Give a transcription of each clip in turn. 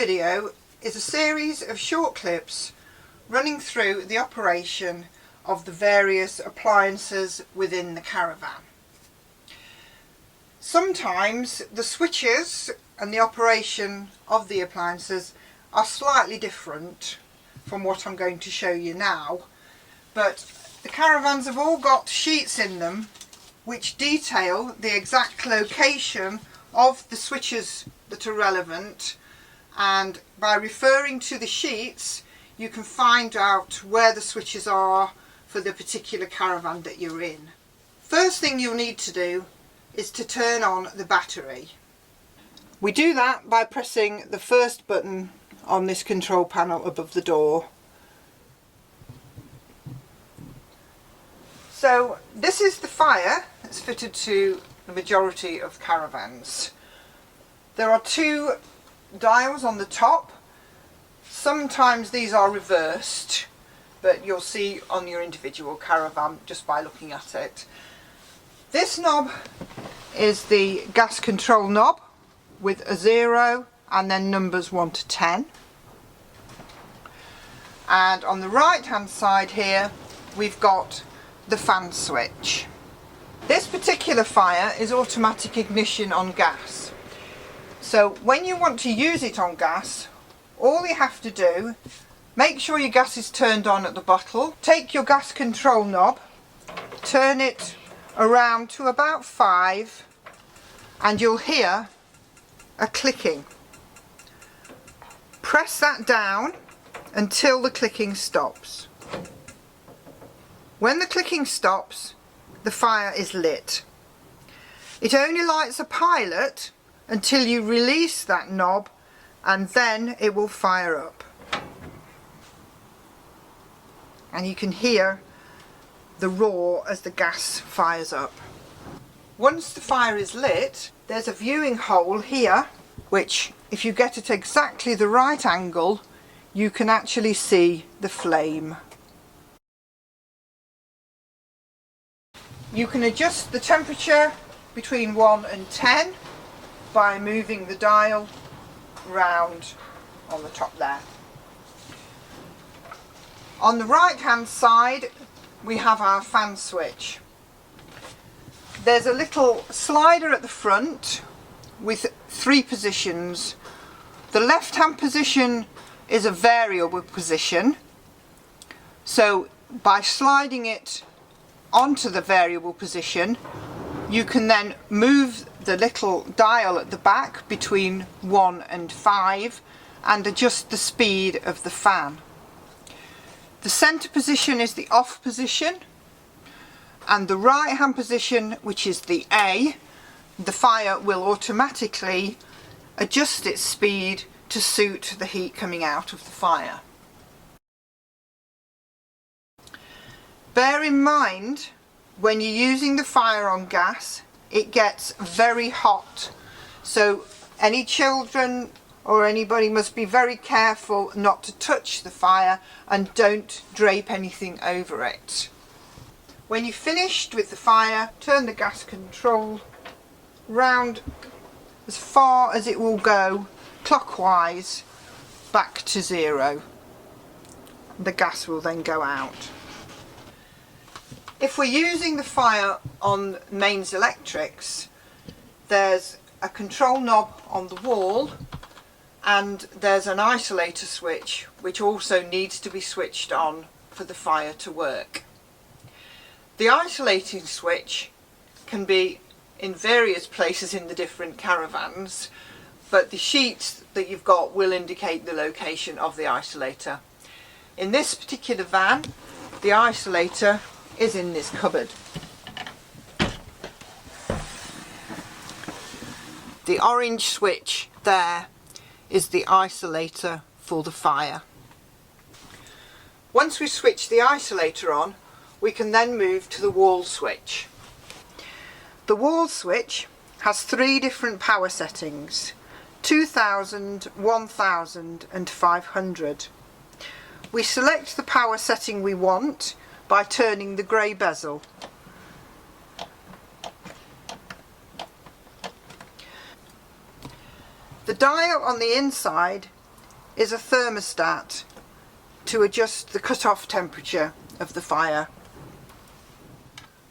video is a series of short clips running through the operation of the various appliances within the caravan. Sometimes the switches and the operation of the appliances are slightly different from what I'm going to show you now, but the caravans have all got sheets in them which detail the exact location of the switches that are relevant, and by referring to the sheets you can find out where the switches are for the particular caravan that you're in. First thing you'll need to do is to turn on the battery. We do that by pressing the first button on this control panel above the door. So this is the fire that's fitted to the majority of caravans. There are two dials on the top. Sometimes these are reversed, but you'll see on your individual caravan just by looking at it. This knob is the gas control knob with a 0 and then numbers 1 to 10. And on the right hand side here we've got the fan switch. This particular fire is automatic ignition on gas. So when you want to use it on gas, all you have to do, make sure your gas is turned on at the bottle, take your gas control knob, turn it around to about 5 and you'll hear a clicking. Press that down until the clicking stops. When the clicking stops, the fire is lit. It only lights a pilot until you release that knob, and then it will fire up. And you can hear the roar as the gas fires up. Once the fire is lit, there's a viewing hole here which, if you get at exactly the right angle, you can actually see the flame. You can adjust the temperature between 1 and 10 by moving the dial round on the top there. On the right hand side we have our fan switch. There's a little slider at the front with 3 positions. The left hand position is a variable position, so by sliding it onto the variable position you can then move the little dial at the back between 1 and 5 and adjust the speed of the fan. The centre position is the off position, and the right hand position, which is the A, the fire will automatically adjust its speed to suit the heat coming out of the fire. Bear in mind, when you're using the fire on gas, it gets very hot, so any children or anybody must be very careful not to touch the fire, and don't drape anything over it. When you've finished with the fire, turn the gas control round as far as it will go clockwise back to 0. The gas will then go out. If we're using the fire on mains electrics, there's a control knob on the wall and there's an isolator switch which also needs to be switched on for the fire to work. The isolating switch can be in various places in the different caravans, but the sheets that you've got will indicate the location of the isolator. In this particular van, the isolator is in this cupboard. The orange switch there is the isolator for the fire. Once we switch the isolator on, we can then move to the wall switch. The wall switch has 3 different power settings: 2000, 1000 and 500. We select the power setting we want by turning the grey bezel. The dial on the inside is a thermostat to adjust the cut-off temperature of the fire.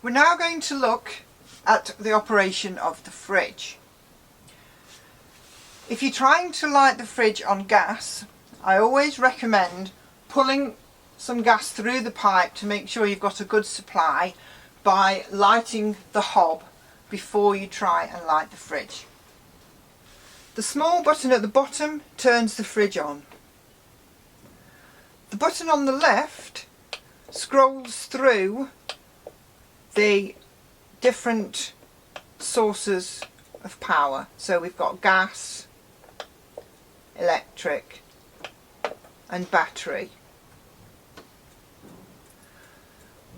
We're now going to look at the operation of the fridge. If you're trying to light the fridge on gas, I always recommend pulling some gas through the pipe to make sure you've got a good supply by lighting the hob before you try and light the fridge. The small button at the bottom turns the fridge on. The button on the left scrolls through the different sources of power. So we've got gas, electric and battery.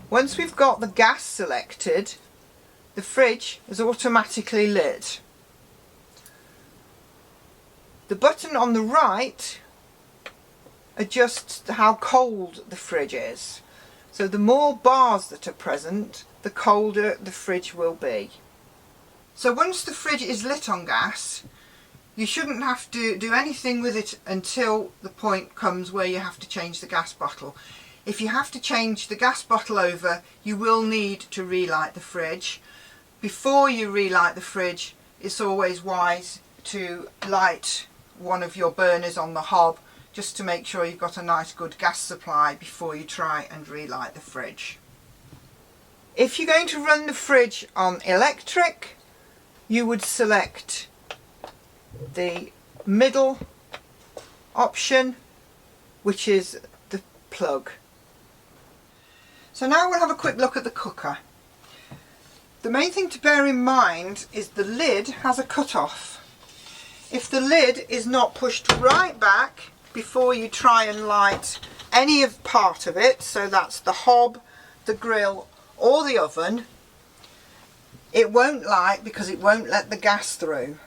Once we've got the gas selected, the fridge is automatically lit. The button on the right adjusts how cold the fridge is. So the more bars that are present, the colder the fridge will be. So once the fridge is lit on gas, you shouldn't have to do anything with it until the point comes where you have to change the gas bottle. If you have to change the gas bottle over, you will need to relight the fridge. Before you relight the fridge, it's always wise to light one of your burners on the hob, just to make sure you've got a nice good gas supply before you try and relight the fridge. If you're going to run the fridge on electric, you would select the middle option, which is the plug. So now we'll have a quick look at the cooker. The main thing to bear in mind is the lid has a cut-off. If the lid is not pushed right back before you try and light any of part of it, so that's the hob, the grill or the oven, it won't light because it won't let the gas through.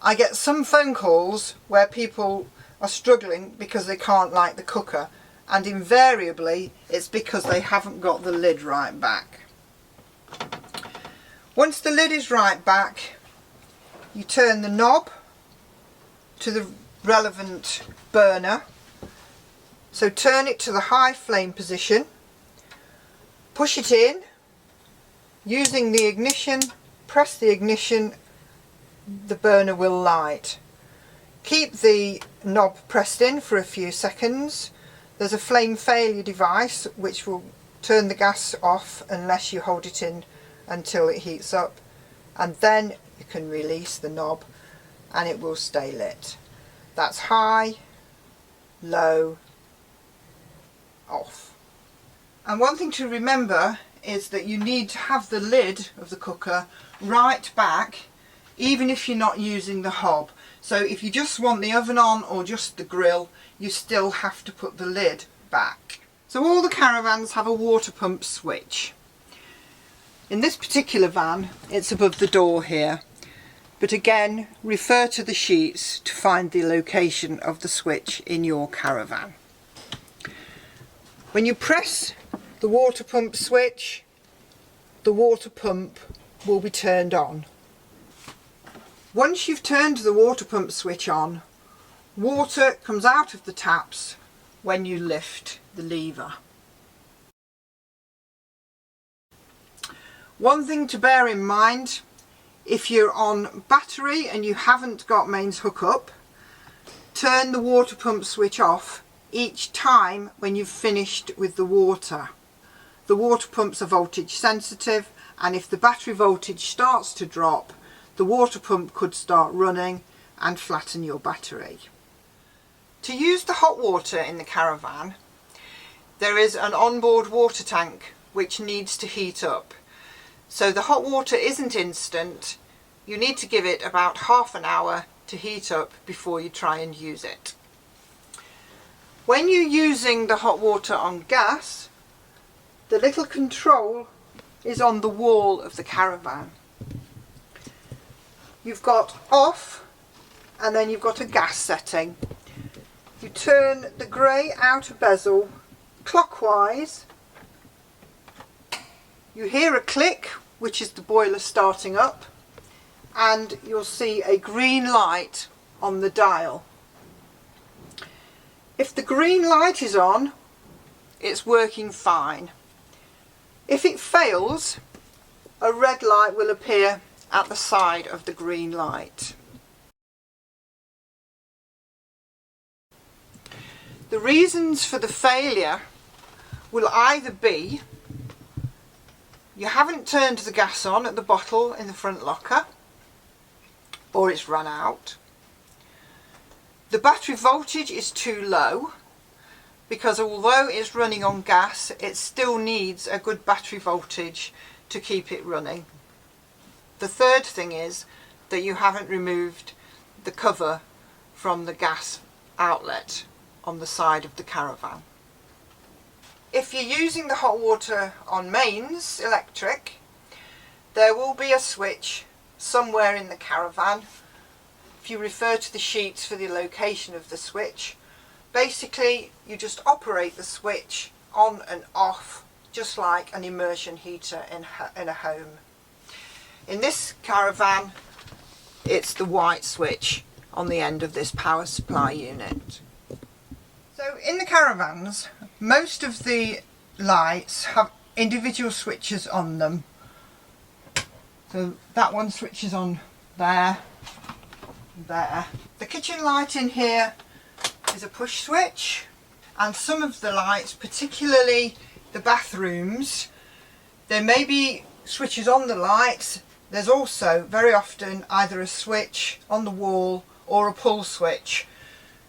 I get some phone calls where people are struggling because they can't light the cooker, and invariably it's because they haven't got the lid right back. Once the lid is right back, you turn the knob to the relevant burner. So turn it to the high flame position, push it in, using the ignition, press the ignition, the burner will light. Keep the knob pressed in for a few seconds. There's a flame failure device which will turn the gas off unless you hold it in until it heats up, and then you can release the knob and it will stay lit. That's high, low, off. And one thing to remember is that you need to have the lid of the cooker right back, even if you're not using the hob. So if you just want the oven on or just the grill, you still have to put the lid back. So all the Caravans have a water pump switch. In this particular van, it's above the door here. But again, refer to the sheets to find the location of the switch in your Caravan. When you press the water pump switch, the water pump will be turned on. Once you've turned the water pump switch on, water comes out of the taps when you lift the lever. One thing to bear in mind, if you're on battery and you haven't got mains hookup, turn the water pump switch off each time when you've finished with the water. The water pumps are voltage sensitive, and if the battery voltage starts to drop, the water pump could start running and flatten your battery. To use the hot water in the Caravan, there is an onboard water tank which needs to heat up. So the hot water isn't instant. You need to give it about half an hour to heat up before you try and use it. When you're using the hot water on gas, the little control is on the wall of the Caravan. You've got off, and then you've got a gas setting. You turn the grey outer bezel clockwise. You hear a click, which is the boiler starting up, and you'll see a green light on the dial. If the green light is on, it's working fine. If it fails, a red light will appear at the side of the green light. The reasons for the failure will either be you haven't turned the gas on at the bottle in the front locker, or it's run out. The battery voltage is too low, because although it's running on gas, it still needs a good battery voltage to keep it running. The third thing is that you haven't removed the cover from the gas outlet on the side of the Caravan. If you're using the hot water on mains electric, there will be a switch somewhere in the Caravan. If you refer to the sheets for the location of the switch, basically you just operate the switch on and off just like an immersion heater in a home. In this Caravan, it's the white switch on the end of this power supply unit. So in the Caravans, most of the lights have individual switches on them. So that one switches on there, there. The kitchen light in here is a push switch, and some of the lights, particularly the bathrooms, there may be switches on the lights. There's also very often either a switch on the wall or a pull switch.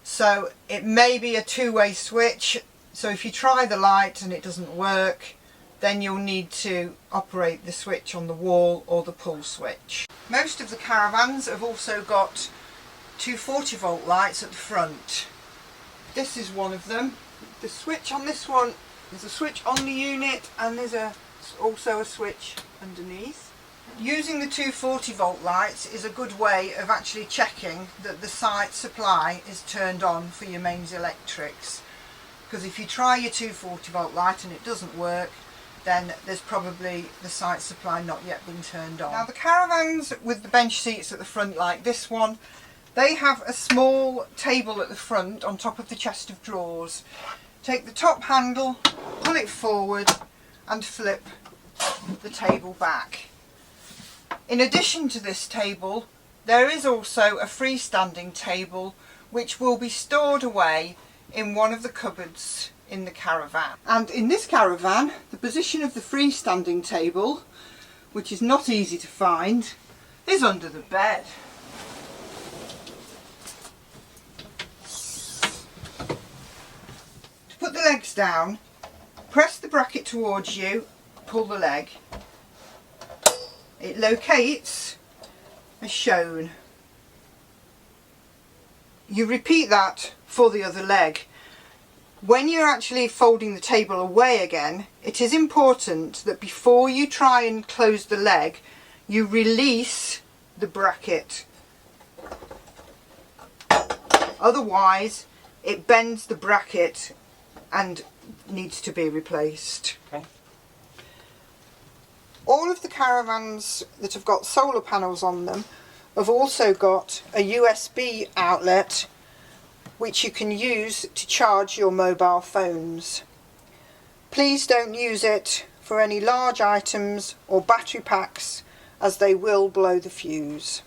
So it may be a two-way switch, so if you try the light and it doesn't work, then you'll need to operate the switch on the wall or the pull switch. Most of the Caravans have also got 240 volt lights at the front. This is one of them. The switch on this one, there's a switch on the unit and there's also a switch underneath. Using the 240 volt lights is a good way of actually checking that the site supply is turned on for your mains electrics, because if you try your 240 volt light and it doesn't work, then there's probably the site supply not yet been turned on. Now the Caravans with the bench seats at the front like this one, they have a small table at the front on top of the chest of drawers. Take the top handle, pull it forward and flip the table back. In addition to this table, there is also a freestanding table which will be stored away in one of the cupboards in the Caravan. And in this Caravan, the position of the freestanding table, which is not easy to find, is under the bed. To put the legs down, press the bracket towards you, pull the leg. It locates as shown. You repeat that for the other leg. When you're actually folding the table away again, it is important that before you try and close the leg, you release the bracket. Otherwise, it bends the bracket and needs to be replaced. Okay. All of the Caravans that have got solar panels on them have also got a USB outlet which you can use to charge your mobile phones. Please don't use it for any large items or battery packs, as they will blow the fuse.